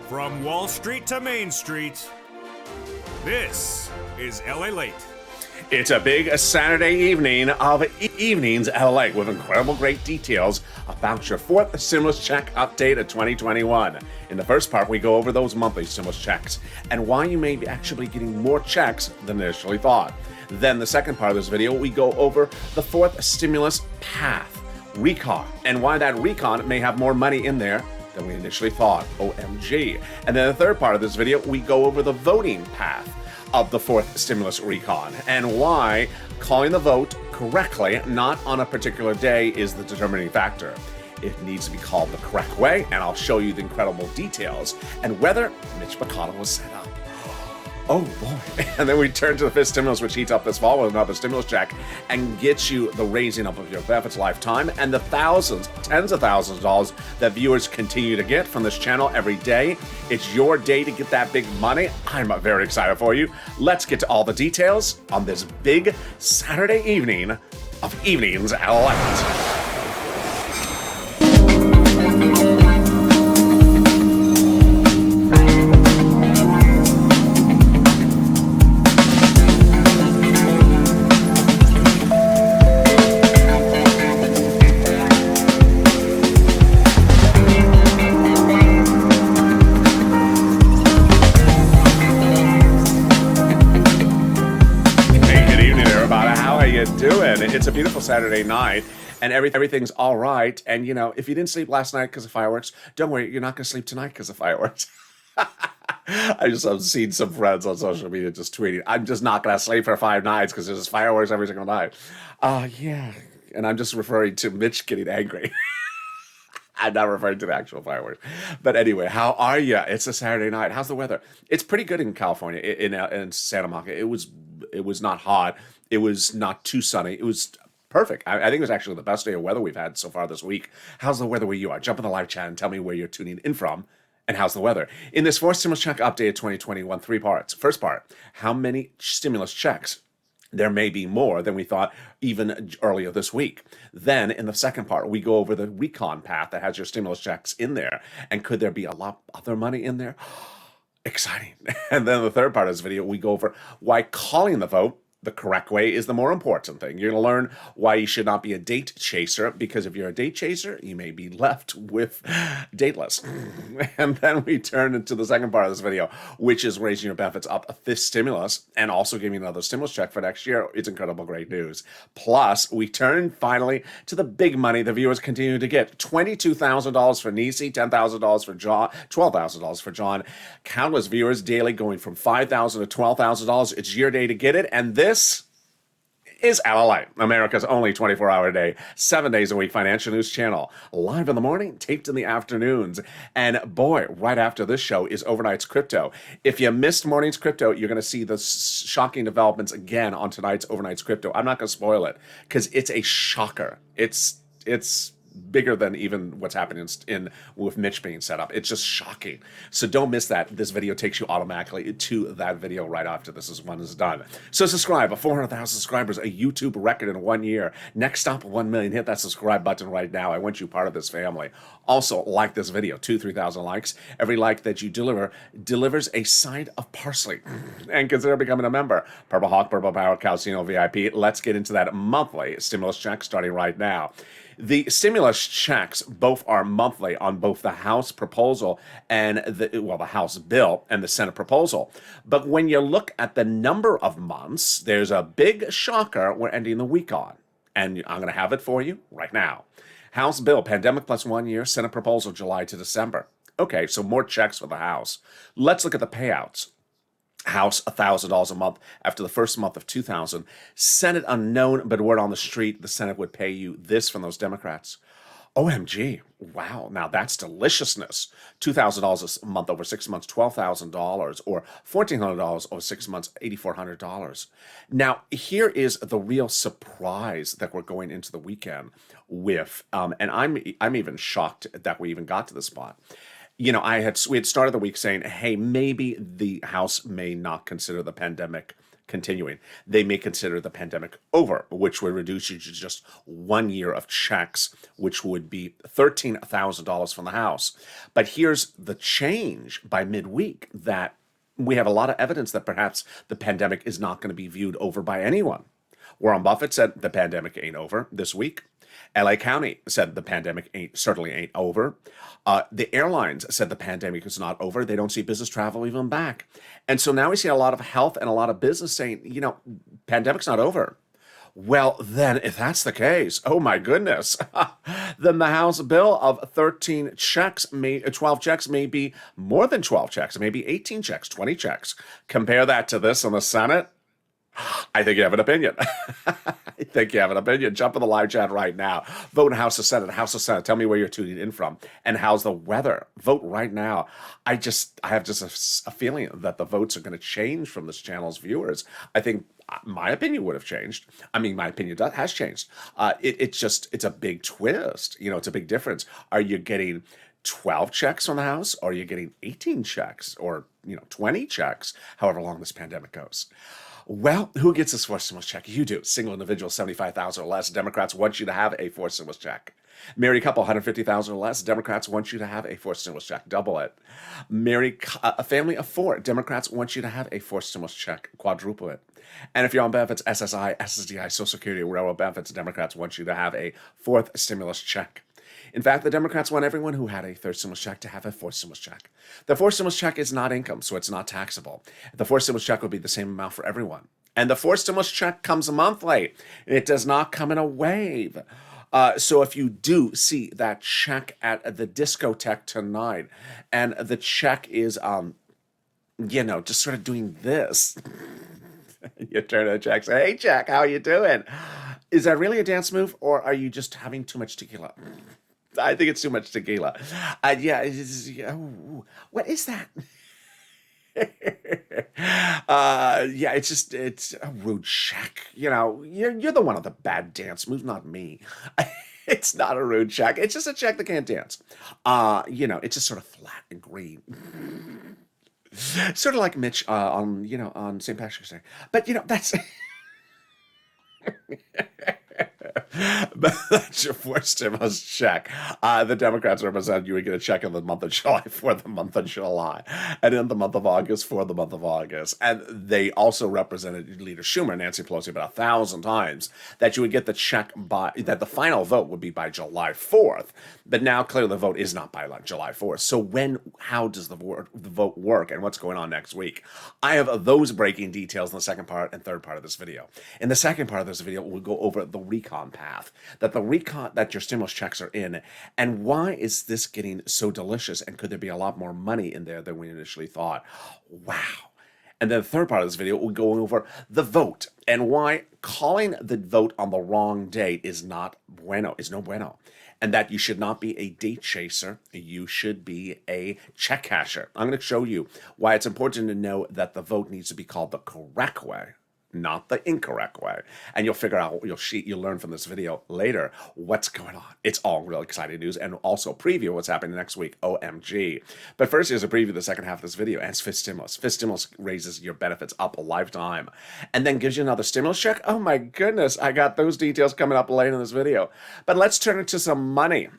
From Wall Street to Main Street, this is LALATE. It's a big Saturday evening of Evenings LA with incredible great details about your fourth stimulus check update of 2021. In the first part, we go over those monthly stimulus checks and why you may be actually getting more checks than initially thought. Then the second part of this video, we go over the fourth stimulus path, recon, and why that recon may have more money in there than we initially thought. OMG. And then the third part of this video, we go over the voting path of the fourth stimulus recon and why calling the vote correctly, not on a particular day, is the determining factor. It needs to be called the correct way, and I'll show you the incredible details and whether Mitch McConnell was set up. Oh boy. And then we turn to the fifth stimulus, which heats up this fall with another stimulus check and gets you the raising up of your benefits lifetime and the thousands, tens of thousands of dollars that viewers continue to get from this channel every day. It's your day to get that big money. I'm very excited for you. Let's get to all the details on this big Saturday evening of Evenings LALATE. It's a beautiful Saturday night, and everything's all right. And, you know, if you didn't sleep last night because of fireworks, don't worry, you're not going to sleep tonight because of fireworks. I've seen some friends on social media just tweeting, I'm just not going to sleep for 5 nights because there's fireworks every single night. Yeah. And I'm just referring to Mitch getting angry. I'm not referring to the actual fireworks. But anyway, how are you? It's a Saturday night. How's the weather? It's pretty good in California, in Santa Monica. It was not hot. It was not too sunny. It was perfect. I think it was actually the best day of weather we've had so far this week. How's the weather where you are? Jump in the live chat and tell me where you're tuning in from. And how's the weather? In this fourth stimulus check update of 2021, 3 parts. First part, how many stimulus checks? There may be more than we thought even earlier this week. Then in the second part, we go over the recon path that has your stimulus checks in there. And could there be a lot other money in there? Exciting. And then the third part of this video, we go over why calling the vote the correct way is the more important thing. You're going to learn why you should not be a date chaser, because if you're a date chaser, you may be left with dateless. And then we turn into the second part of this video, which is raising your benefits up a fifth stimulus and also giving another stimulus check for next year. It's incredible, great news. Plus, we turn finally to the big money the viewers continue to get. $22,000 for Nisi, $10,000 for John, $12,000 for John. Countless viewers daily going from $5,000 to $12,000. It's your day to get it. And this is LALATE, America's only 24-hour day, 7 days a week financial news channel. Live in the morning, taped in the afternoons. And boy, right after this show is Overnight's Crypto. If you missed morning's Crypto, you're going to see the shocking developments again on tonight's Overnight's Crypto. I'm not going to spoil it because it's a shocker. It's bigger than even what's happening with Mitch being set up. It's just shocking. So don't miss that. This video takes you automatically to that video right after this one is done. So subscribe. 400,000 subscribers, a YouTube record in 1 year. Next stop, 1 million. Hit that subscribe button right now. I want you part of this family. Also, like this video. 3,000 likes. Every like that you delivers a side of parsley. And consider becoming a member. Purple Hawk, Purple Power, Calcino VIP. Let's get into that monthly stimulus check starting right now. The stimulus checks both are monthly on both the House proposal and the House bill and the Senate proposal. But when you look at the number of months, there's a big shocker we're ending the week on. And I'm going to have it for you right now. House bill, pandemic plus 1 year, Senate proposal, July to December. Okay, so more checks for the House. Let's look at the payouts. House, $1,000 a month after the first month of 2,000. Senate unknown, but word on the street, the Senate would pay you this from those Democrats. OMG, wow, now that's deliciousness. $2,000 a month over 6 months, $12,000, or $1,400 over 6 months, $8,400. Now, here is the real surprise that we're going into the weekend with, and I'm even shocked that we even got to this spot. You know, we had started the week saying, hey, maybe the House may not consider the pandemic continuing. They may consider the pandemic over, which would reduce you to just 1 year of checks, which would be $13,000 from the House. But here's the change by midweek, that we have a lot of evidence that perhaps the pandemic is not going to be viewed over by anyone. Warren Buffett said the pandemic ain't over this week. LA County said the pandemic certainly ain't over. The airlines said the pandemic is not over. They don't see business travel even back. And so now we see a lot of health and a lot of business saying, pandemic's not over. Well, then, if that's the case, oh my goodness, then the House bill of 12 checks may be more than 12 checks, maybe 18 checks, 20 checks. Compare that to this in the Senate. I think you have an opinion. I think you have an opinion. Jump in the live chat right now. Vote in House of Senate. House of Senate. Tell me where you're tuning in from and how's the weather. Vote right now. I have just a feeling that the votes are going to change from this channel's viewers. I think my opinion would have changed. I mean, my opinion has changed. It's a big twist. It's a big difference. Are you getting 12 checks from the House, or are you getting 18 checks, or 20 checks, however long this pandemic goes? Well, who gets this forced stimulus check? You do. Single individual, 75,000 or less. Democrats want you to have a forced stimulus check. Married couple, 150,000 or less. Democrats want you to have a forced stimulus check. Double it. A family of 4. Democrats want you to have a forced stimulus check. Quadruple it. And if you're on benefits, SSI, SSDI, Social Security, railroad benefits, Democrats want you to have a 4th stimulus check. In fact, the Democrats want everyone who had a 3rd stimulus check to have a 4th stimulus check. The 4th stimulus check is not income, so it's not taxable. The 4th stimulus check will be the same amount for everyone. And the 4th stimulus check comes monthly. It does not come in a wave. So if you do see that check at the discotheque tonight, and the check is, just sort of doing this, you turn to the check, say, "Hey, check, how you doing?" Is that really a dance move, or are you just having too much tequila? I think it's too much tequila. What is that? It's a rude check. You're the one of the bad dance moves, not me. It's not a rude check. It's just a check that can't dance. It's just sort of flat and green. Sort of like Mitch on St. Patrick's Day. But that's but that's your forced stimulus check. The Democrats represent you would get a check in the month of July for the month of July, and in the month of August for the month of August. And they also represented Leader Schumer, Nancy Pelosi, about 1,000 times that you would get the check that the final vote would be by July 4th. But now clearly the vote is not by July 4th. So how does the vote work, and what's going on next week? I have those breaking details in the second part and third part of this video. In the second part of this video, we'll go over the recon path, that your stimulus checks are in, and why is this getting so delicious, and could there be a lot more money in there than we initially thought? Wow. And then the third part of this video, we'll go over the vote and why calling the vote on the wrong date is no bueno. And that you should not be a date chaser. You should be a check casher. I'm going to show you why it's important to know that the vote needs to be called the correct way, not the incorrect way. And you'll figure out, you'll learn from this video later what's going on. It's all real exciting news, and also preview what's happening next week. OMG. But first, here's a preview of the second half of this video, and it's fifth stimulus. Fifth stimulus raises your benefits up a lifetime, and then gives you another stimulus check. Oh my goodness, I got those details coming up later in this video. But let's turn it to some money.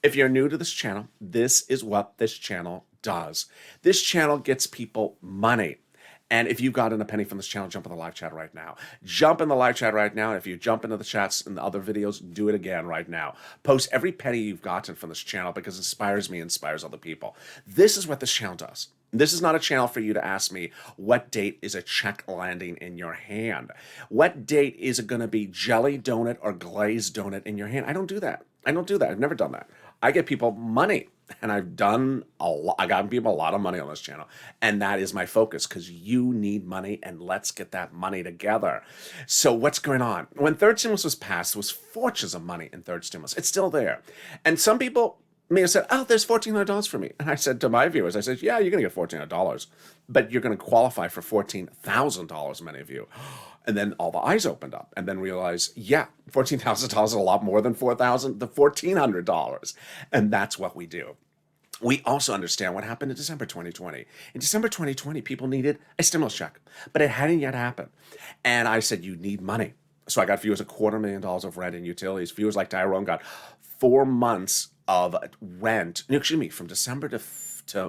If you're new to this channel, this is what this channel does. This channel gets people money. And if you've gotten a penny from this channel, jump in the live chat right now. Jump in the live chat right now. And if you jump into the chats and the other videos, do it again right now. Post every penny you've gotten from this channel, because it inspires me, inspires other people. This is what this channel does. This is not a channel for you to ask me what date is a check landing in your hand. What date is it going to be jelly donut or glazed donut in your hand? I don't do that. I've never done that. I get people money. And I've gotten people a lot of money on this channel. And that is my focus, because you need money, and let's get that money together. So what's going on? When third stimulus was passed, there was fortunes of money in third stimulus. It's still there. And some people may have said, "Oh, there's $1,400 for me." And I said to my viewers, "Yeah, you're going to get $1,400, but you're going to qualify for $14,000, many of you." And then all the eyes opened up, and then realized, yeah, $14,000 is a lot more than $4,000, the $1,400. And that's what we do. We also understand what happened in December 2020. In December 2020, people needed a stimulus check, but it hadn't yet happened. And I said, you need money. So I got viewers $250,000 of rent and utilities. Viewers like Tyrone got 4 months of rent, no, excuse me, from December to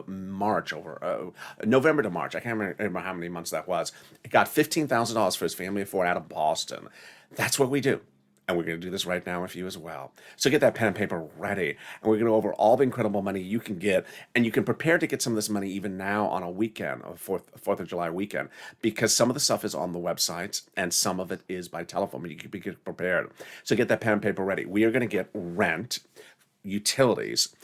March, over November to March. I can't remember how many months that was. It got $15,000 for his family of 4 out of Boston. That's what we do. And we're going to do this right now with you as well. So get that pen and paper ready. And we're going to go over all the incredible money you can get. And you can prepare to get some of this money even now on a weekend, a 4th of July weekend, because some of the stuff is on the websites and some of it is by telephone. But you can be prepared. So get that pen and paper ready. We are going to get rent, utilities,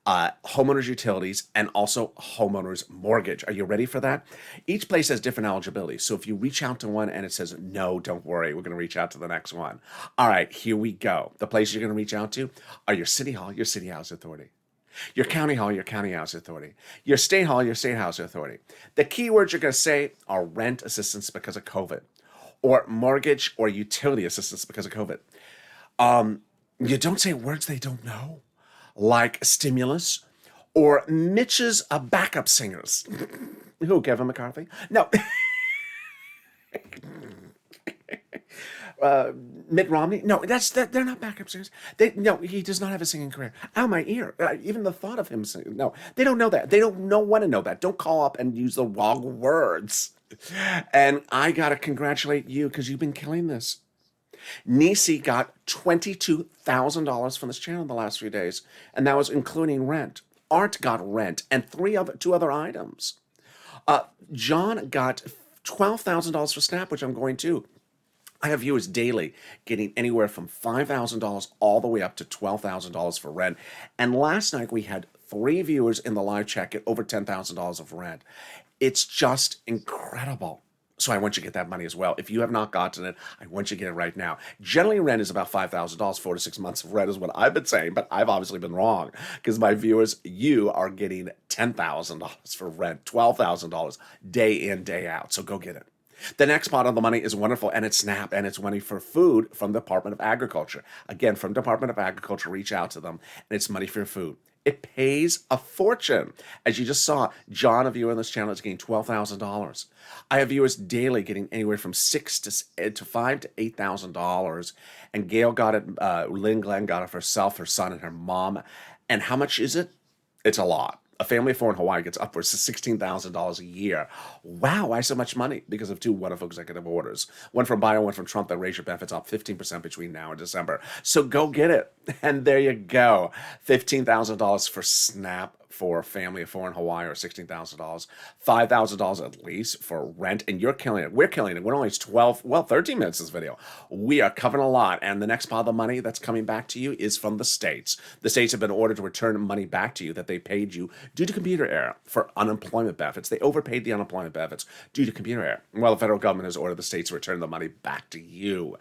homeowners utilities, and also homeowners mortgage. Are you ready for that? Each place has different eligibility. So if you reach out to one and it says, no, don't worry, we're going to reach out to the next one. All right, here we go. The places you're going to reach out to are your city hall, your city house authority. Your county hall, your county house authority. Your state hall, your state house authority. The keywords you're going to say are rent assistance because of COVID, or mortgage or utility assistance because of COVID. You don't say words they don't know, like stimulus or Mitch's backup singers. Who, Kevin McCarthy? No. Mitt Romney? No, they're not backup singers. No, he does not have a singing career. Ow, my ear. Even the thought of him singing. No, they don't know that. They don't want to know that. Don't call up and use the wrong words. And I got to congratulate you because you've been killing this. Nisi got $22,000 from this channel in the last 3 days, and that was including rent. Art got rent and two other items. John got $12,000 for Snap, which I'm going to. I have viewers daily getting anywhere from $5,000 all the way up to $12,000 for rent. And last night we had 3 viewers in the live chat get over $10,000 of rent. It's just incredible. So I want you to get that money as well. If you have not gotten it, I want you to get it right now. Generally, rent is about $5,000, 4 to 6 months of rent is what I've been saying, but I've obviously been wrong because my viewers, you are getting $10,000 for rent, $12,000 day in, day out. So go get it. The next part of the money is wonderful, and it's SNAP, and it's money for food from the Department of Agriculture. Again, from Department of Agriculture, reach out to them, and it's money for your food. It pays a fortune. As you just saw, John, a viewer on this channel, is getting $12,000. I have viewers daily getting anywhere from $5,000 to $8,000. And Gail got it, Lynn Glenn got it for herself, her son, and her mom. And how much is it? It's a lot. A family of 4 in Hawaii gets upwards to $16,000 a year. Wow, why so much money? Because of 2 wonderful executive orders. One from Biden, one from Trump that raise your benefits up 15% between now and December. So go get it. And there you go. $15,000 for SNAP for a family of 4 in Hawaii, or $16,000. $5,000 at least for rent. And you're killing it. We're killing it. We're only 13 minutes this video. We are covering a lot. And the next part of the money that's coming back to you is from the states. The states have been ordered to return money back to you that they paid you due to computer error for unemployment benefits. They overpaid the unemployment benefits due to computer error. Well, the federal government has ordered the states to return the money back to you.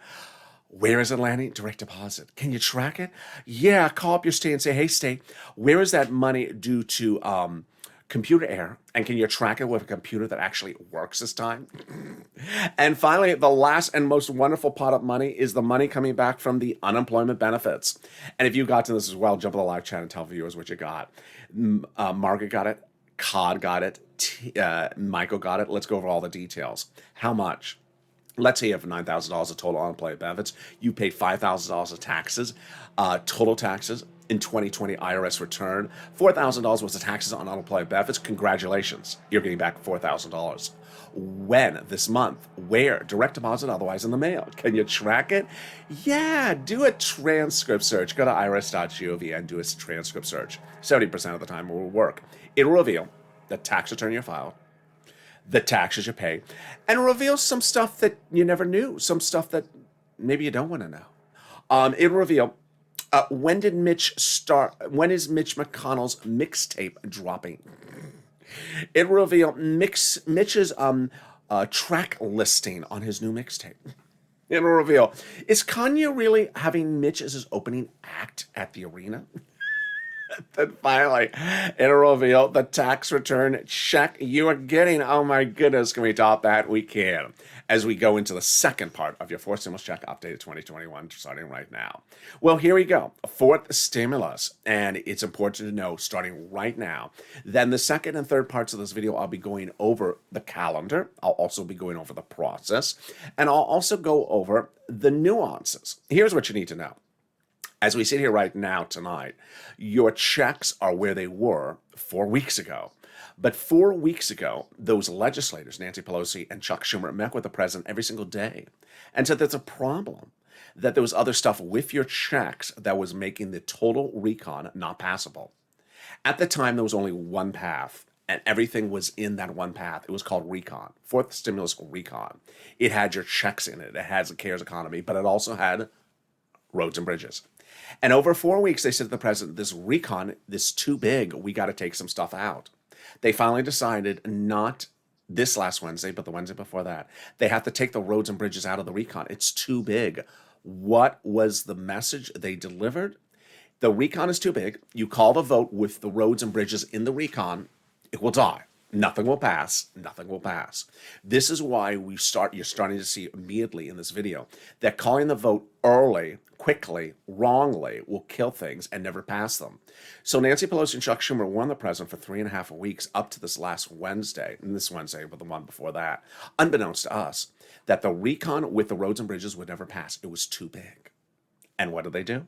Where is it landing? Direct deposit. Can you track it? Yeah, call up your state and say, hey, state, where is that money due to computer error? And can you track it with a computer that actually works this time? And finally, the last and most wonderful pot of money is the money coming back from the unemployment benefits. And if you got to this as well, jump in the live chat and tell viewers what you got. Margaret got it. Cod got it. Michael got it. Let's go over all the details. How much? Let's say you have $9,000 of total unemployment benefits. You paid $5,000 of taxes, total taxes in 2020 IRS return. $4,000 was the taxes on unemployment benefits. Congratulations, you're getting back $4,000. When? This month. Where? Direct deposit, otherwise in the mail. Can you track it? Yeah, do a transcript search. Go to irs.gov and do a transcript search. 70% of the time it will work. It'll reveal the tax return you filed, the taxes you pay, and reveal some stuff that you never knew, some stuff that maybe you don't want to know. It'll reveal when is Mitch McConnell's mixtape dropping. It'll reveal Mitch's track listing on his new mixtape. It'll reveal, is Kanye really having Mitch as his opening act at the arena? Then finally, it'll reveal the tax return check you are getting. Oh my goodness, can we top that? We can. As we go into the second part of your fourth stimulus check updated 2021, starting right now. Well, here we go. Fourth stimulus. And it's important to know, starting right now, then the second and third parts of this video, I'll be going over the calendar. I'll also be going over the process. And I'll also go over the nuances. Here's what you need to know. As we sit here right now tonight, your checks are where they were 4 weeks ago. But 4 weeks ago, those legislators, Nancy Pelosi and Chuck Schumer, met with the president every single day and said there's a problem, that there was other stuff with your checks that was making the total recon not passable. At the time, there was only one path, and everything was in that one path. It was called recon, fourth stimulus recon. It had your checks in it. It has the CARES economy, but it also had roads and bridges. And over 4 weeks, they said to the president, this recon is too big. We got to take some stuff out. They finally decided, not this last Wednesday, but the Wednesday before that, they have to take the roads and bridges out of the recon. It's too big. What was the message they delivered? The recon is too big. You call the vote with the roads and bridges in the recon, it will die. Nothing will pass. Nothing will pass. This is why you're starting to see immediately in this video that calling the vote early, quickly, wrongly will kill things and never pass them. So Nancy Pelosi and Chuck Schumer won the president for 3.5 weeks up to this last Wednesday, and this Wednesday, but the one before that, unbeknownst to us, that the recon with the roads and bridges would never pass. It was too big. And what did they do?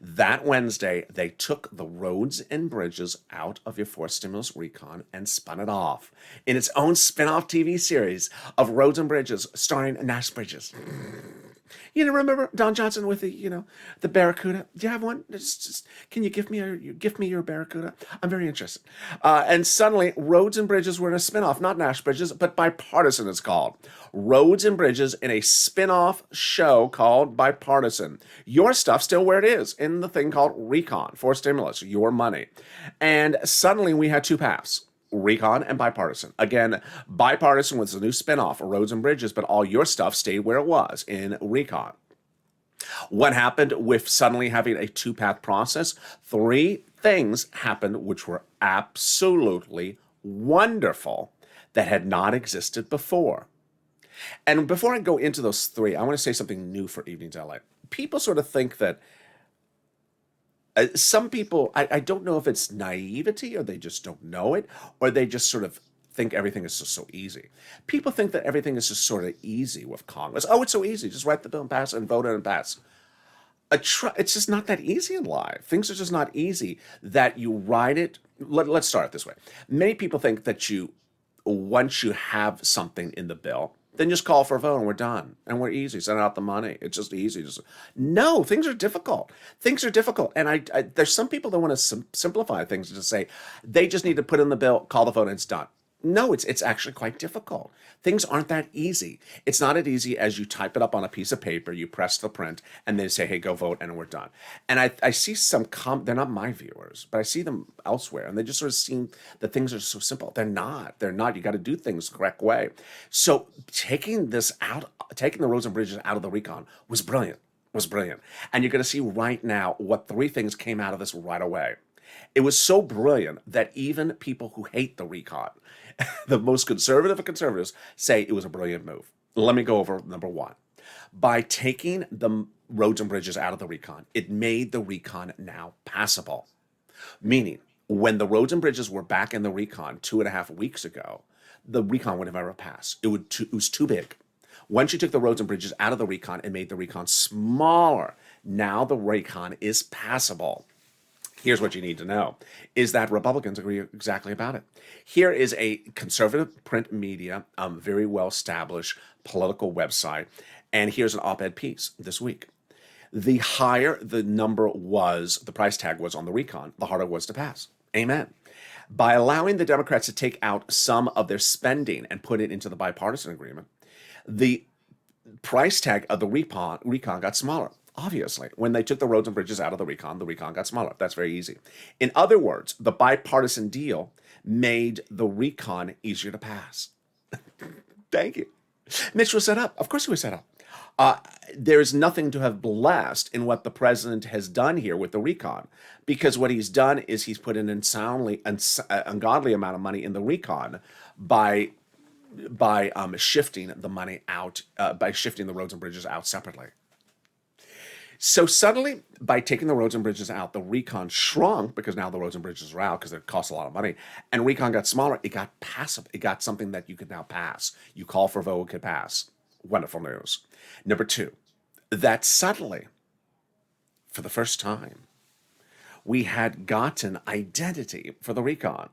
That Wednesday, they took the roads and bridges out of your fourth stimulus recon and spun it off in its own spin-off TV series of roads and bridges starring Nash Bridges. You know, remember Don Johnson with the Barracuda? Do you have one? Can you give me your Barracuda? I'm very interested. And suddenly, Roads and Bridges were in a spinoff, not Nash Bridges, but Bipartisan it's called. Roads and Bridges in a spinoff show called Bipartisan. Your stuff still where it is, in the thing called Recon, for stimulus, your money. And suddenly we had two paths. Recon and Bipartisan. Again, Bipartisan was a new spinoff of Roads and Bridges, but all your stuff stayed where it was in Recon. What happened with suddenly having a two-path process? 3 things happened which were absolutely wonderful that had not existed before. And before I go into those 3, I want to say something new for Evenings LA. People sort of think that some people, I don't know if it's naivety or they just don't know it, or they just sort of think everything is just so easy. People think that everything is just sort of easy with Congress. Oh, it's so easy. Just write the bill and pass it and vote it and pass. It's just not that easy in life. Things are just not easy that you write it. Let's start it this way. Many people think that once you have something in the bill, then just call for a vote and we're done. And we're easy. Send out the money. It's just easy. No, things are difficult. Things are difficult. And there's some people that want to simplify things and just say, they just need to put in the bill, call the vote, and it's done. No, it's actually quite difficult. Things aren't that easy. It's not as easy as you type it up on a piece of paper, you press the print, and they say, hey, go vote, and we're done. And I see some, they're not my viewers, but I see them elsewhere, and they just sort of seem that things are so simple. They're not. You got to do things the correct way. So taking the roads and bridges out of the recon was brilliant. And you're going to see right now what 3 things came out of this right away. It was so brilliant that even people who hate the recon, the most conservative of conservatives, say it was a brilliant move. Let me go over number 1. By taking the roads and bridges out of the recon, it made the recon now passable. Meaning, when the roads and bridges were back in the recon 2.5 weeks ago, the recon would have never passed. It was too big. Once you took the roads and bridges out of the recon and made the recon smaller, now the recon is passable. Here's what you need to know, is that Republicans agree exactly about it. Here is a conservative print media, very well-established political website, and here's an op-ed piece this week. The higher the number was, the price tag was on the recon, the harder it was to pass. Amen. By allowing the Democrats to take out some of their spending and put it into the bipartisan agreement, the price tag of the recon got smaller. Obviously, when they took the roads and bridges out of the recon got smaller. That's very easy. In other words, the bipartisan deal made the recon easier to pass. Thank you. Mitch was set up. Of course he was set up. Uh, there's nothing to have blessed in what the president has done here with the recon, because what he's done is he's put an ungodly amount of money in the recon by shifting the money out, by shifting the roads and bridges out separately. So suddenly, by taking the roads and bridges out, the recon shrunk because now the roads and bridges are out because it costs a lot of money. And recon got smaller. It got passive. It got something that you could now pass. You call for a vote, it could pass. Wonderful news. Number two, that suddenly, for the first time, we had gotten identity for the recon.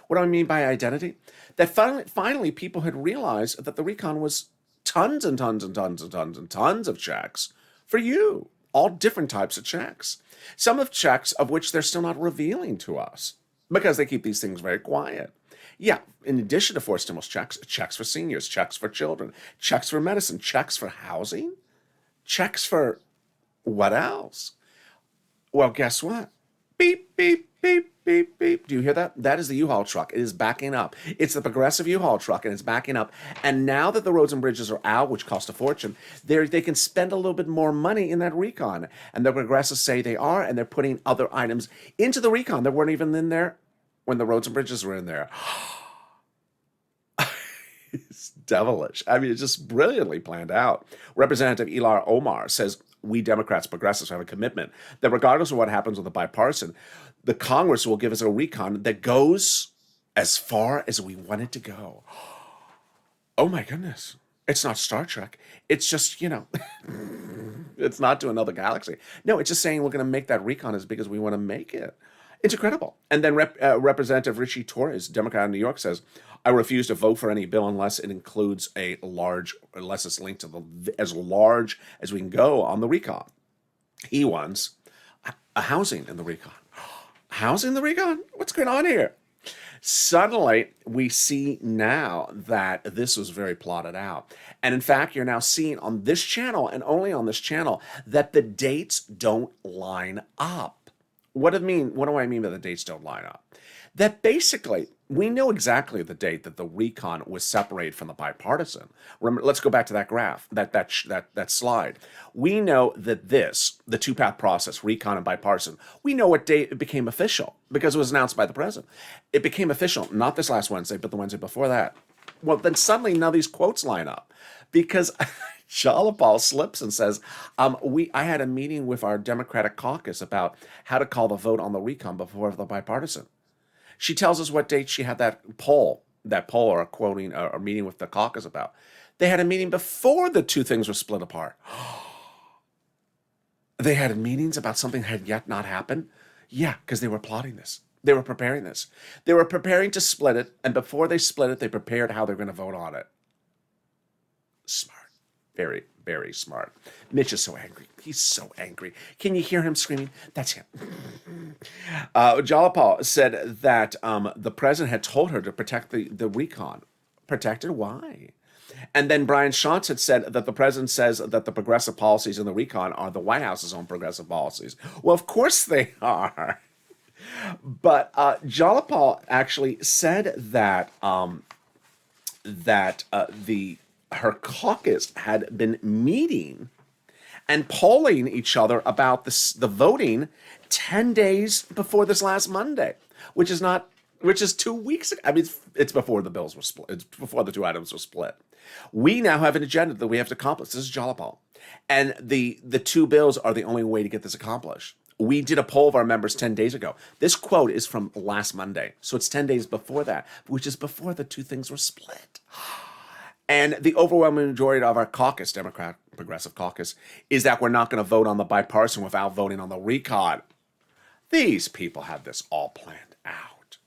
What do I mean by identity? That finally people had realized that the recon was tons and tons and tons and tons and tons of checks for you. All different types of checks. Some of checks of which they're still not revealing to us because they keep these things very quiet. Yeah, in addition to 4 stimulus checks, checks for seniors, checks for children, checks for medicine, checks for housing, checks for what else? Well, guess what? Beep, beep, beep, beep, beep. Do you hear that? That is the U-Haul truck. It is backing up. It's the progressive U-Haul truck, and it's backing up. And now that the roads and bridges are out, which cost a fortune, they can spend a little bit more money in that recon. And the progressives say they are, and they're putting other items into the recon that weren't even in there when the roads and bridges were in there. It's devilish. I mean, it's just brilliantly planned out. Representative Ilar Omar says, we Democrats, progressives have a commitment that regardless of what happens with the bipartisan, the Congress will give us a recon that goes as far as we want it to go. Oh my goodness. It's not Star Trek. It's just, it's not to another galaxy. No, it's just saying we're going to make that recon as big as we want to make it. It's incredible. And then Representative Richie Torres, Democrat of New York, says, I refuse to vote for any bill unless it includes unless it's linked to as large as we can go on the recon. He wants a housing in the recon. Housing in the recon? What's going on here? Suddenly, we see now that this was very plotted out. And in fact, you're now seeing on this channel, and only on this channel, that the dates don't line up. What do I mean by the dates don't line up? That basically, we know exactly the date that the recon was separated from the bipartisan. Remember, let's go back to that graph, that slide. We know that the two-path process, recon and bipartisan, we know what date it became official because it was announced by the president. It became official, not this last Wednesday, but the Wednesday before that. Well, then suddenly now these quotes line up because Jalapal slips and says, I had a meeting with our Democratic caucus about how to call the vote on the recon before the bipartisan. She tells us what date she had that poll or quoting or meeting with the caucus about. They had a meeting before the two things were split apart. They had meetings about something that had yet not happened? Yeah, because they were plotting this. They were preparing this. They were preparing to split it, and before they split it, they prepared how they're going to vote on it. Smart. Very, very smart. Mitch is so angry. He's so angry. Can you hear him screaming? That's him. Jalapal said that the president had told her to protect the recon. Protected? Why? And then Brian Schantz had said that the president says that the progressive policies in the recon are the White House's own progressive policies. Well, of course they are. But Jalapal actually said that her caucus had been meeting and polling each other about the voting 10 days before this last Monday, which is 2 weeks ago. I mean, it's before the bills were split. It's before the two items were split. We now have an agenda that we have to accomplish. This is Jalapal. And the two bills are the only way to get this accomplished. We did a poll of our members 10 days ago. This quote is from last Monday. So it's 10 days before that, which is before the two things were split. And the overwhelming majority of our caucus, Democrat Progressive Caucus, is that we're not going to vote on the bipartisan without voting on the recon. These people have this all planned out.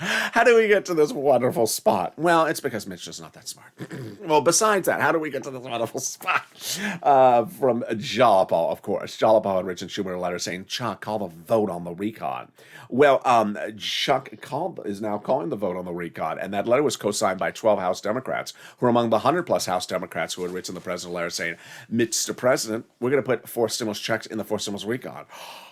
How do we get to this wonderful spot? Well, it's because Mitch is not that smart. Well, besides that, how do we get to this wonderful spot? From Jalapal, of course. Jalapal had Rich and Schumer a letter saying, Chuck, call the vote on the recon. Well, Chuck is now calling the vote on the recon, and that letter was co-signed by 12 House Democrats, who are among the 100-plus House Democrats who had written the president a letter saying, Mr. President, we're going to put 4 stimulus checks in the 4 stimulus recon.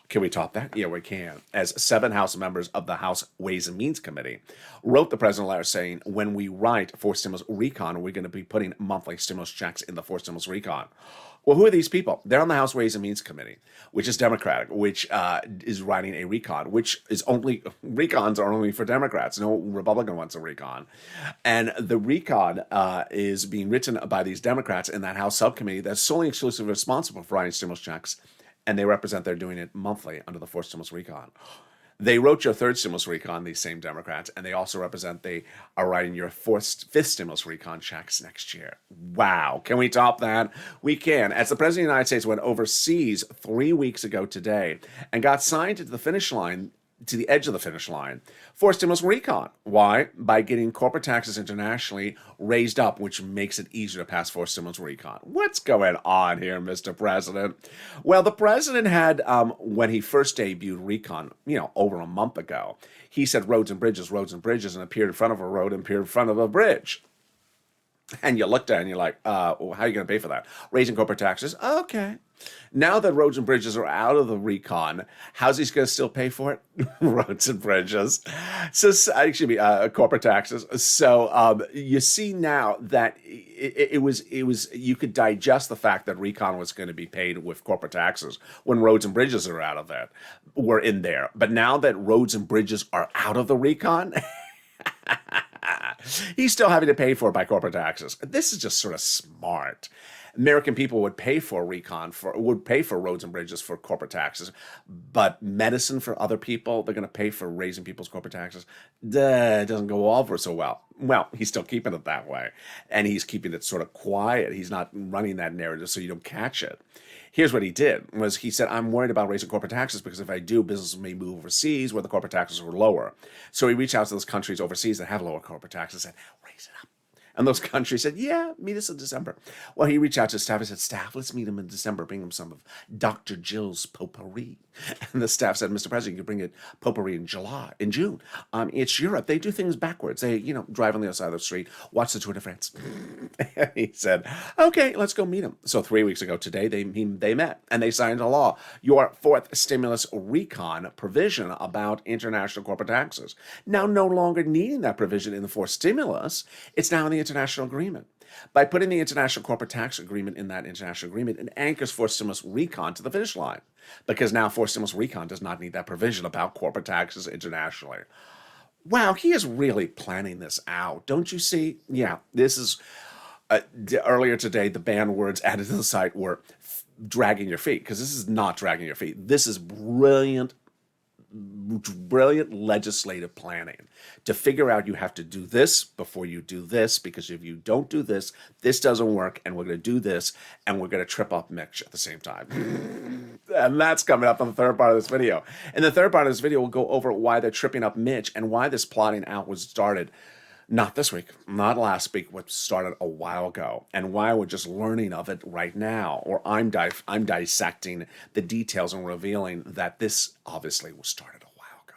Can we top that? Yeah, we can. As 7 House members of the House Ways and Means Committee wrote the president a letter saying, when we write for stimulus recon, we're going to be putting monthly stimulus checks in the for stimulus recon. Well, who are these people? They're on the House Ways and Means Committee, which is Democratic, which is writing a recon, which is only, recons are only for Democrats. No Republican wants a recon. And the recon is being written by these Democrats in that House subcommittee that's solely exclusively responsible for writing stimulus checks. And they represent they're doing it monthly under the fourth stimulus recon. They wrote your third stimulus recon, these same Democrats, and they also represent they are writing your fifth stimulus recon checks next year. Wow. Can we top that? We can. As the President of the United States went overseas 3 weeks ago today and got signed to the finish line, to the edge of the finish line, for stimulus recon. Why? By getting corporate taxes internationally raised up, which makes it easier to pass for stimulus recon. What's going on here, Mr. President? Well, the president had, when he first debuted recon, over a month ago, he said roads and bridges, and appeared in front of a road and appeared in front of a bridge. And you looked at it and you're like, well, how are you going to pay for that? Raising corporate taxes? Okay. Now that roads and bridges are out of the recon, how's he going to still pay for it? Roads and bridges. So, corporate taxes. So you see now that it was you could digest the fact that recon was going to be paid with corporate taxes when roads and bridges are out of it, were in there. But now that roads and bridges are out of the recon, he's still having to pay for it by corporate taxes. This is just sort of smart. American people would pay for roads and bridges for corporate taxes, but medicine for other people, they're going to pay for raising people's corporate taxes. It doesn't go over so well. Well, he's still keeping it that way, and he's keeping it sort of quiet. He's not running that narrative so you don't catch it. Here's what he did, was he said, I'm worried about raising corporate taxes because if I do, businesses may move overseas where the corporate taxes were lower. So he reached out to those countries overseas that have lower corporate taxes and said, raise it up. And those countries said, yeah, meet us in December. Well, he reached out to staff and said, staff, let's meet him in December. Bring him some of Dr. Jill's potpourri. And the staff said, Mr. President, you can bring it potpourri in June. It's Europe. They do things backwards. They, drive on the other side of the street, watch the Tour de France. And he said, okay, let's go meet him. So 3 weeks ago today, they met and they signed a law, your fourth stimulus recon provision about international corporate taxes. Now, no longer needing that provision in the fourth stimulus, it's now in the international agreement. By putting the international corporate tax agreement in that international agreement, it anchors fourth stimulus recon to the finish line, because now fourth stimulus recon does not need that provision about corporate taxes internationally. Wow, he is really planning this out. Don't you see? Yeah, this is, earlier today, the banned words added to the site were dragging your feet, because this is not dragging your feet. This is brilliant legislative planning to figure out you have to do this before you do this, because if you don't do this, this doesn't work, and we're going to do this, and we're going to trip up Mitch at the same time. And that's coming up on the third part of this video. In the third part of this video, we'll go over why they're tripping up Mitch and why this plotting out was started not this week, not last week, what started a while ago, and why we're just learning of it right now, or I'm dissecting the details and revealing that this obviously was started a while ago.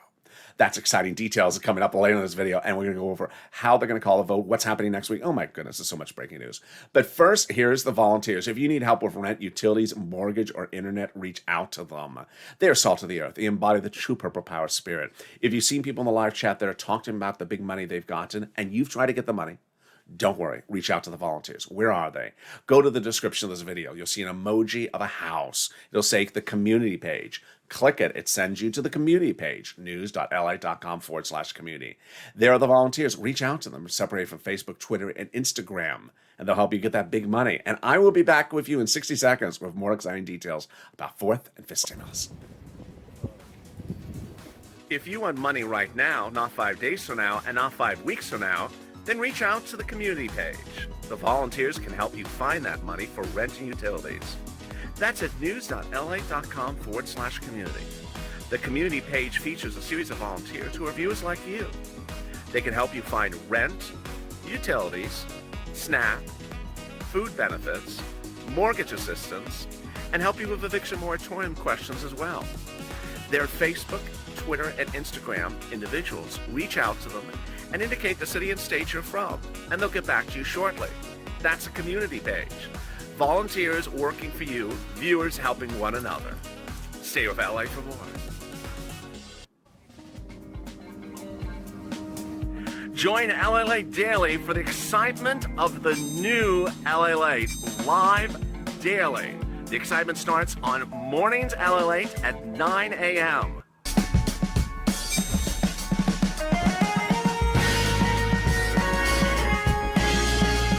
That's exciting details coming up later in this video, and we're going to go over how they're going to call a vote, what's happening next week. Oh my goodness, there's so much breaking news. But first, here's the volunteers. If you need help with rent, utilities, mortgage, or internet, reach out to them. They are salt of the earth. They embody the true purple power spirit. If you've seen people in the live chat that are talking about the big money they've gotten, and you've tried to get the money, don't worry, reach out to the volunteers. Where are they? Go to the description of this video. You'll see an emoji of a house. It'll say the community page. Click it. It sends you to the community page, news.lalate.com/community. There are the volunteers. Reach out to them. Separated from Facebook, Twitter, and Instagram, and they'll help you get that big money. And I will be back with you in 60 seconds with more exciting details about fourth and fifth stimulus. If you want money right now, not 5 days from now, and not 5 weeks from now, then reach out to the community page. The volunteers can help you find that money for rent and utilities. That's at news.lalate.com/community. The community page features a series of volunteers who are viewers like you. They can help you find rent, utilities, SNAP, food benefits, mortgage assistance, and help you with eviction moratorium questions as well. They're Facebook, Twitter, and Instagram individuals. Reach out to them and indicate the city and state you're from, and they'll get back to you shortly. That's a community page. Volunteers working for you, viewers helping one another. Stay with LA for more. Join LALATE Daily for the excitement of the new LALATE live daily. The excitement starts on mornings LALATE at 9 a.m.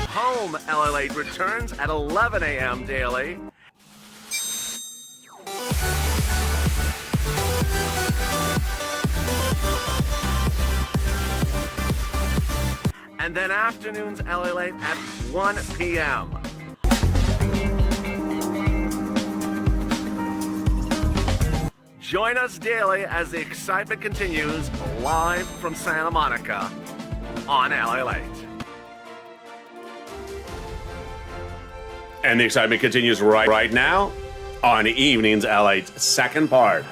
Home LALATE returns at 11 a.m. daily. And then afternoons LALATE at 1 p.m. Join us daily as the excitement continues live from Santa Monica on LALATE. And the excitement continues right now on Evenings LALATE's second part.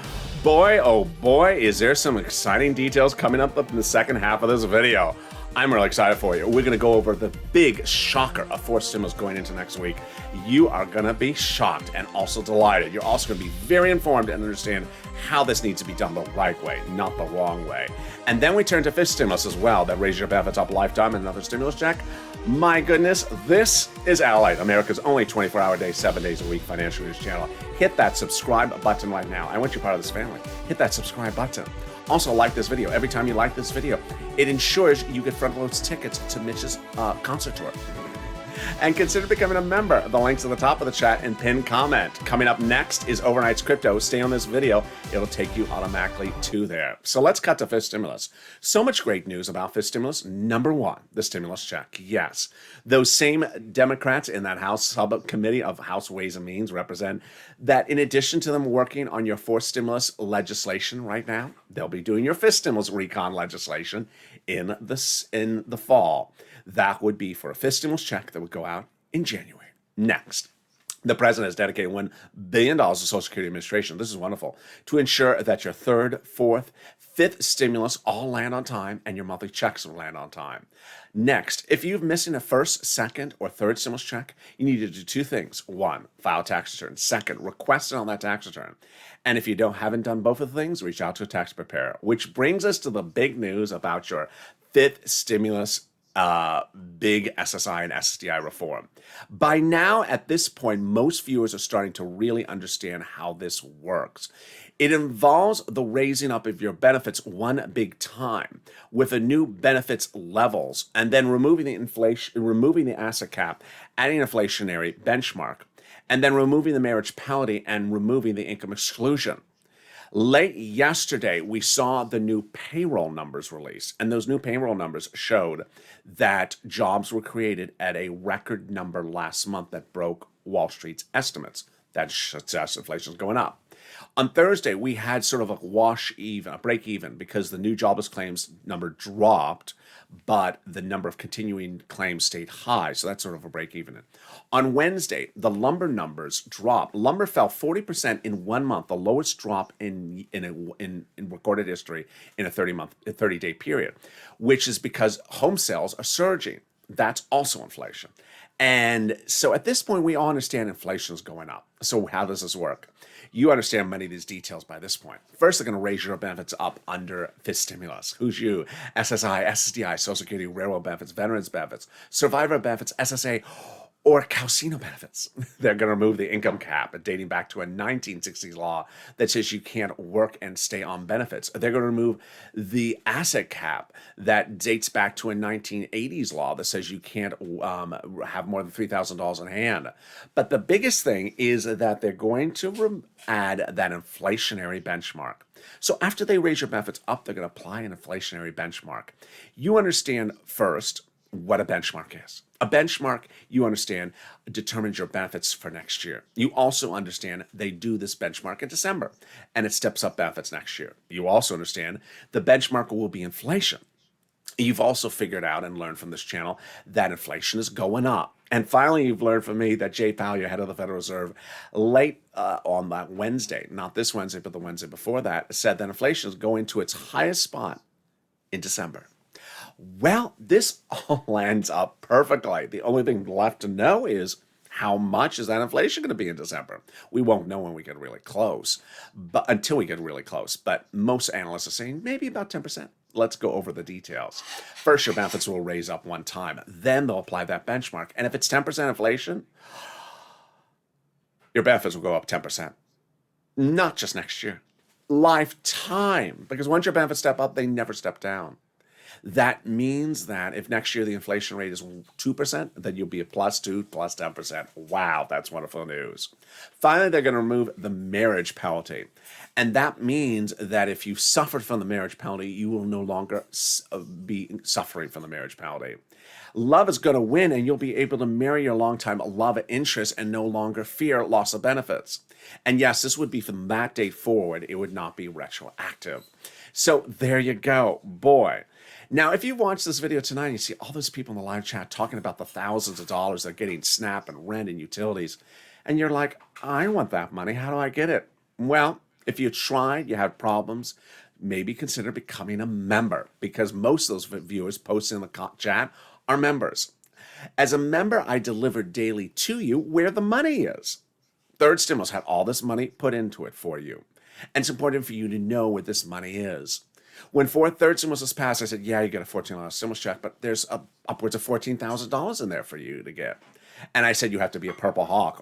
Boy, oh boy, is there some exciting details coming up in the second half of this video. I'm really excited for you. We're going to go over the big shocker of forced stimulus going into next week. You are going to be shocked and also delighted. You're also going to be very informed and understand how this needs to be done the right way, not the wrong way. And then we turn to fish stimulus as well, that raises your benefits up lifetime and another stimulus check. My goodness, this is LALATE, America's only 24-hour day, 7 days a week financial news channel. Hit that subscribe button right now. I want you part of this family. Hit that subscribe button. Also, like this video. Every time you like this video, it ensures you get front loads tickets to Mitch's concert tour. And consider becoming a member. The link's at the top of the chat and pinned comment. Coming up next is Overnight's Crypto. Stay on this video. It'll take you automatically to there. So let's cut to fifth stimulus. So much great news about fifth stimulus. Number one, the stimulus check. Yes, those same Democrats in that House subcommittee of House Ways and Means represent that in addition to them working on your fourth stimulus legislation right now, they'll be doing your fifth stimulus recon legislation in the fall. That would be for a fifth stimulus check that would go out in January. Next, the president has dedicated $1 billion to Social Security Administration. This is wonderful. To ensure that your third, fourth, fifth stimulus all land on time and your monthly checks will land on time. Next, if you're missing a first, second, or third stimulus check, you need to do two things. One, file a tax return. Second, request it on that tax return. And if you haven't done both of the things, reach out to a tax preparer. Which brings us to the big news about your fifth stimulus big SSI and SSDI reform. By now, at this point, most viewers are starting to really understand how this works. It involves the raising up of your benefits one big time with a new benefits levels and then removing the inflation, removing the asset cap, adding an inflationary benchmark, and then removing the marriage penalty and removing the income exclusion. Late yesterday, we saw the new payroll numbers released, and those new payroll numbers showed that jobs were created at a record number last month that broke Wall Street's estimates. That suggests inflation is going up. On Thursday, we had sort of a break even, because the new jobless claims number dropped, but the number of continuing claims stayed high. So that's sort of a break even. On Wednesday, the lumber numbers dropped. Lumber fell 40% in 1 month, the lowest drop in recorded history in a 30-day period, which is because home sales are surging. That's also inflation. And so at this point, we all understand inflation is going up. So how does this work? You understand many of these details by this point. First, they're going to raise your benefits up under fifth stimulus. Who's you? SSI, SSDI, Social Security, railroad benefits, veterans benefits, survivor benefits, SSA, or casino benefits. They're going to remove the income cap dating back to a 1960s law that says you can't work and stay on benefits. They're going to remove the asset cap that dates back to a 1980s law that says you can't have more than $3,000 in hand. But the biggest thing is that they're going to add that inflationary benchmark. So after they raise your benefits up, they're going to apply an inflationary benchmark. You understand first what a benchmark is. A benchmark, you understand, determines your benefits for next year. You also understand they do this benchmark in December, and it steps up benefits next year. You also understand the benchmark will be inflation. You've also figured out and learned from this channel that inflation is going up. And finally, you've learned from me that Jay Powell, your head of the Federal Reserve, late on that Wednesday, not this Wednesday, but the Wednesday before that, said that inflation is going to its highest spot in December. Well, this all lands up perfectly. The only thing left to know is how much is that inflation going to be in December? We won't know when we get really close, but until we get really close. But most analysts are saying maybe about 10%. Let's go over the details. First, your benefits will raise up one time. Then they'll apply that benchmark. And if it's 10% inflation, your benefits will go up 10%. Not just next year, lifetime. Because once your benefits step up, they never step down. That means that if next year the inflation rate is 2%, then you'll be a +2, +10%. Wow, that's wonderful news. Finally, they're going to remove the marriage penalty. And that means that if you suffered from the marriage penalty, you will no longer be suffering from the marriage penalty. Love is going to win, and you'll be able to marry your longtime love interest and no longer fear loss of benefits. And yes, this would be from that date forward. It would not be retroactive. So there you go. Boy. Now, if you watch this video tonight and you see all those people in the live chat talking about the thousands of dollars they're getting SNAP and rent and utilities, and you're like, I want that money. How do I get it? Well, if you tried, you had problems, maybe consider becoming a member, because most of those viewers posting in the chat are members. As a member, I deliver daily to you where the money is. Third stimulus had all this money put into it for you. And it's important for you to know where this money is. When third stimulus was passed, I said, yeah, you get a $14 stimulus check, but there's upwards of $14,000 in there for you to get. And I said, you have to be a purple hawk,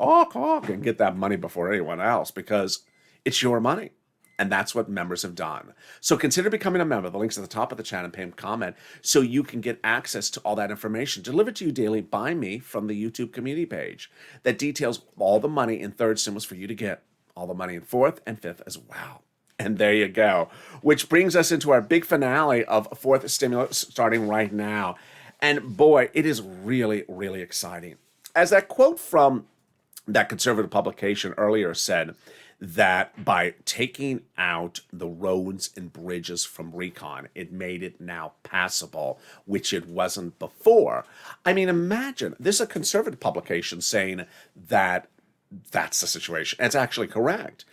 and get that money before anyone else, because it's your money. And that's what members have done. So consider becoming a member. The link's at the top of the chat and pinned comment, so you can get access to all that information delivered to you daily by me from the YouTube community page that details all the money in third stimulus for you to get, all the money in fourth and fifth as well. And there you go. Which brings us into our big finale of fourth stimulus starting right now. And boy, it is really, really exciting. As that quote from that conservative publication earlier said, that by taking out the roads and bridges from recon, it made it now passable, which it wasn't before. I mean, imagine, this is a conservative publication saying that that's the situation. It's actually correct.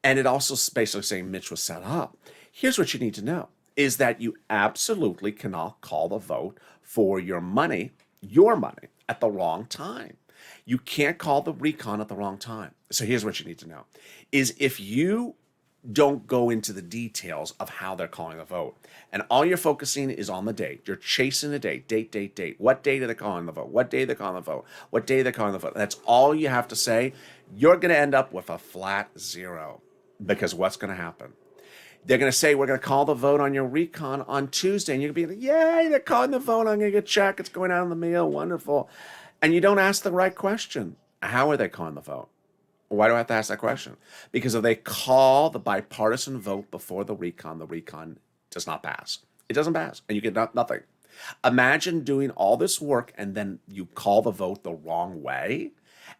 And it also basically saying Mitch was set up. Here's what you need to know, is that you absolutely cannot call the vote for your money, at the wrong time. You can't call the recon at the wrong time. So here's what you need to know, is if you don't go into the details of how they're calling the vote, and all you're focusing is on the date, you're chasing the date. What date are they calling the vote? What day are they calling the vote? What day are they calling the vote? That's all you have to say. You're going to end up with a flat zero, because what's going to happen? They're going to say, we're going to call the vote on your recon on Tuesday, and you're going to be like, yay, they're calling the vote. I'm going to get a check. It's going out in the mail. Wonderful. And you don't ask the right question. How are they calling the vote? Why do I have to ask that question? Because if they call the bipartisan vote before the recon does not pass. It doesn't pass, and you get nothing. Imagine doing all this work, and then you call the vote the wrong way,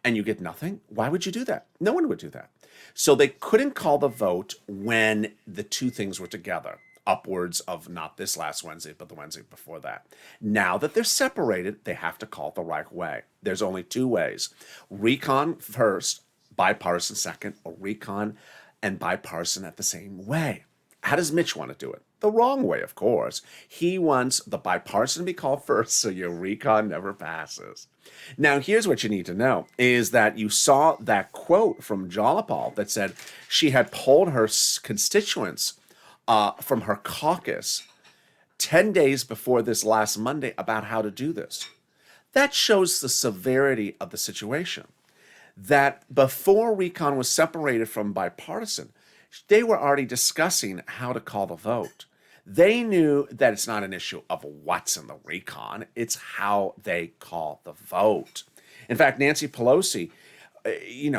and you get nothing. Why would you do that? No one would do that. So they couldn't call the vote when the two things were together. Upwards of not this last Wednesday, but the Wednesday before that. Now that they're separated, they have to call it the right way. There's only two ways. Recon first, bipartisan second, or recon and bipartisan at the same way. How does Mitch want to do it? The wrong way, of course. He wants the bipartisan to be called first, so your recon never passes. Now, here's what you need to know, is that you saw that quote from Jalapal that said she had polled her constituents from her caucus 10 days before this last Monday about how to do this. That shows the severity of the situation. That before recon was separated from bipartisan, they were already discussing how to call the vote. They knew that it's not an issue of what's in the recon, it's how they call the vote. In fact, Nancy Pelosi,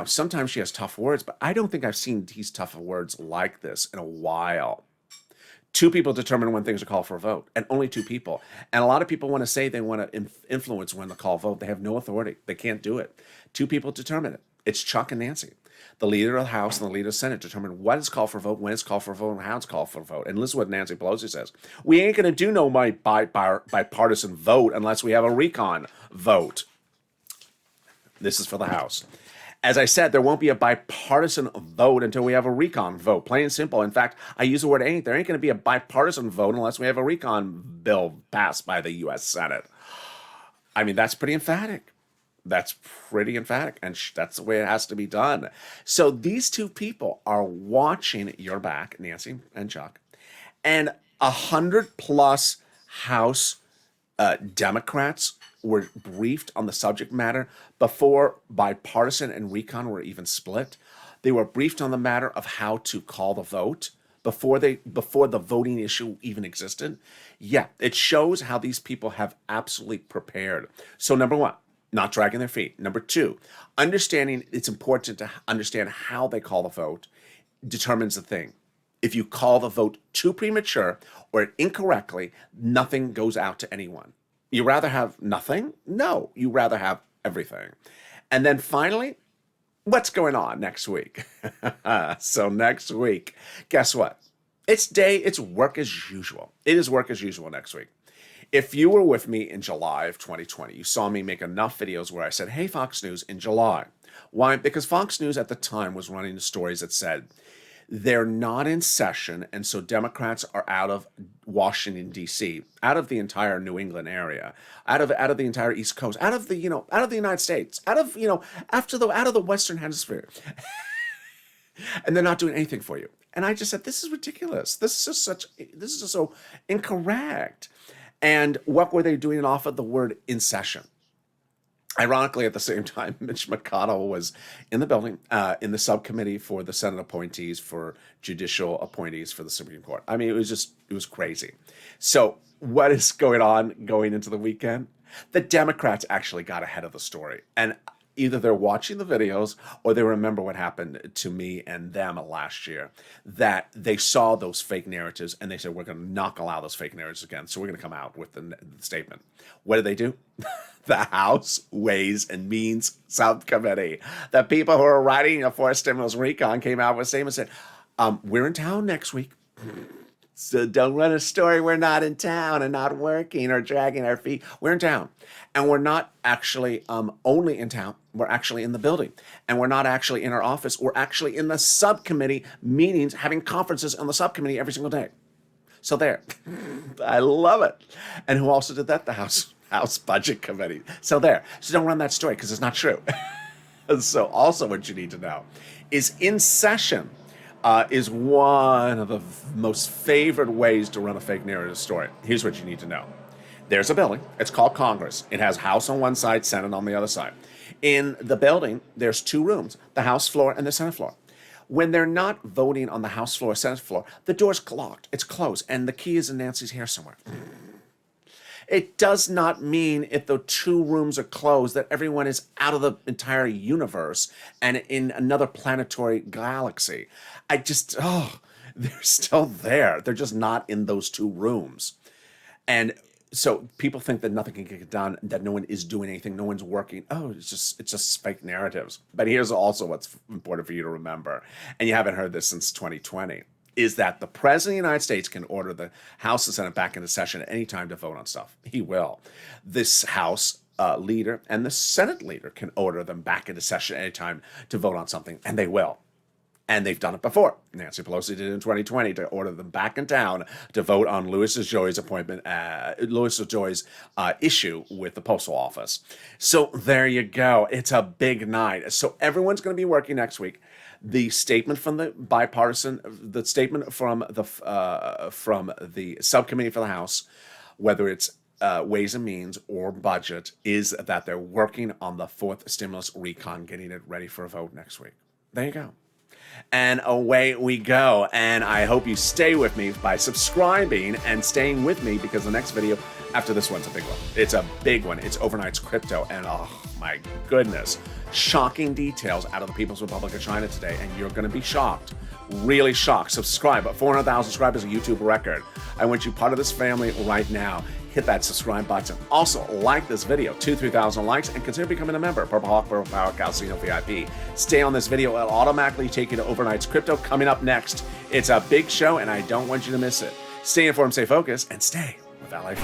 sometimes she has tough words, but I don't think I've seen these tough words like this in a while. Two people determine when things are called for a vote, and only two people. And a lot of people want to say they want to influence when to call a vote. They have no authority. They can't do it. Two people determine it. It's Chuck and Nancy. The leader of the House and the leader of the Senate determine what is called for a vote, when it's called for a vote, and how it's called for a vote. And listen to what Nancy Pelosi says. We ain't going to do no bipartisan vote unless we have a recon vote. This is for the House. As I said, there won't be a bipartisan vote until we have a recon vote. Plain and simple. In fact, I use the word ain't. There ain't going to be a bipartisan vote unless we have a recon bill passed by the U.S. Senate. I mean, that's pretty emphatic. That's pretty emphatic, and that's the way it has to be done. So these two people are watching your back, Nancy and Chuck, and 100+ House Democrats were briefed on the subject matter before bipartisan and recon were even split. They were briefed on the matter of how to call the vote before the voting issue even existed. Yeah, it shows how these people have absolutely prepared. So number one, not dragging their feet. Number two, understanding it's important to understand how they call the vote determines the thing. If you call the vote too premature or incorrectly, nothing goes out to anyone. You rather have nothing? No, you rather have everything. And then finally, what's going on next week? So next week, guess what? It's work as usual. It is work as usual next week. If you were with me in July of 2020, you saw me make enough videos where I said, hey, Fox News, in July. Why? Because Fox News at the time was running the stories that said, they're not in session, and so Democrats are out of Washington, D.C., out of the entire New England area, out of the entire East Coast, out of the United States, out of the Western Hemisphere. And they're not doing anything for you. And I just said, this is ridiculous. This is just so incorrect. And what were they doing off of the word in session? Ironically, at the same time, Mitch McConnell was in the building, in the subcommittee for the Senate appointees, for judicial appointees for the Supreme Court. I mean, it was crazy. So what is going on going into the weekend? The Democrats actually got ahead of the story. And either they're watching the videos or they remember what happened to me and them last year, that they saw those fake narratives and they said, we're going to not allow those fake narratives again. So we're going to come out with the statement. What did they do? The House Ways and Means Subcommittee, the people who are writing a forced stimulus recon, came out with a statement and said, we're in town next week. So don't run a story we're not in town and not working or dragging our feet. We're in town. And we're not actually only in town. We're actually in the building. And we're not actually in our office. We're actually in the subcommittee meetings, having conferences on the subcommittee every single day. So there. I love it. And who also did that? The House Budget Committee. So there. So don't run that story because it's not true. So also what you need to know is in session is one of the most favored ways to run a fake narrative story. Here's what you need to know. There's a building. It's called Congress. It has House on one side, Senate on the other side. In the building, there's two rooms, the House floor and the Senate floor. When they're not voting on the House floor or Senate floor, the door's locked. It's closed, and the key is in Nancy's hair somewhere. It does not mean if the two rooms are closed that everyone is out of the entire universe and in another planetary galaxy. They're still there. They're just not in those two rooms. And so people think that nothing can get done, that no one is doing anything, no one's working. Oh, it's just fake narratives. But here's also what's important for you to remember, and you haven't heard this since 2020. Is that the President of the United States can order the House and Senate back into session at any time to vote on stuff. He will. This House leader and the Senate leader can order them back into session at any time to vote on something, and they will. And they've done it before. Nancy Pelosi did it in 2020 to order them back in town to vote on Louis DeJoy's issue with the postal office. So there you go. It's a big night. So everyone's going to be working next week. The statement from the statement from the subcommittee for the House, whether it's Ways and Means or budget, is that they're working on the fourth stimulus recon, getting it ready for a vote next week. There you go. And away we go. And I hope you stay with me by subscribing and staying with me, because the next video after this one's a big one. It's a big one. It's Overnight's Crypto. And oh my goodness, shocking details out of the People's Republic of China today. And you're going to be shocked. Really shocked. Subscribe. 400,000 subscribers, a YouTube record. I want you part of this family right now. Hit that subscribe button. Also, like this video, 3,000 likes, and consider becoming a member. Purple Hawk, Purple Power, Calcino VIP. Stay on this video. It'll automatically take you to Overnight's Crypto. Coming up next, it's a big show, and I don't want you to miss it. Stay informed, stay focused, and stay with LA.